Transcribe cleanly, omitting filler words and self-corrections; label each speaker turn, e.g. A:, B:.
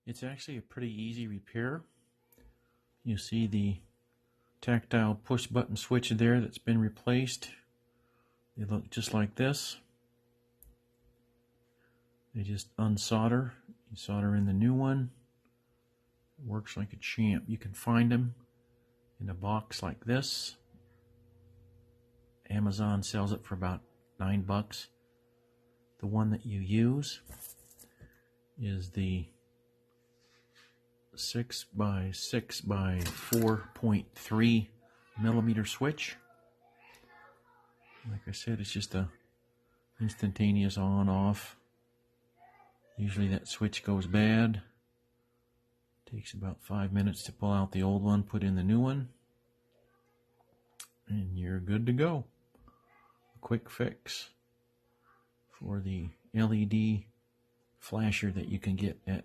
A: It's actually a pretty easy repair. You see the tactile push button switch there that's been replaced. They look just like this. They just unsolder. You solder in the new one. It works like a champ. You can find them in a box like this. Amazon sells it for about $9. The one that you use is the 6 by 6 by 4.3 millimeter switch. Like I said, it's just a instantaneous on off. Usually that switch goes bad. Takes about 5 minutes to pull out the old one, put in the new one, and you're good to go. A quick fix for the LED flasher that you can get at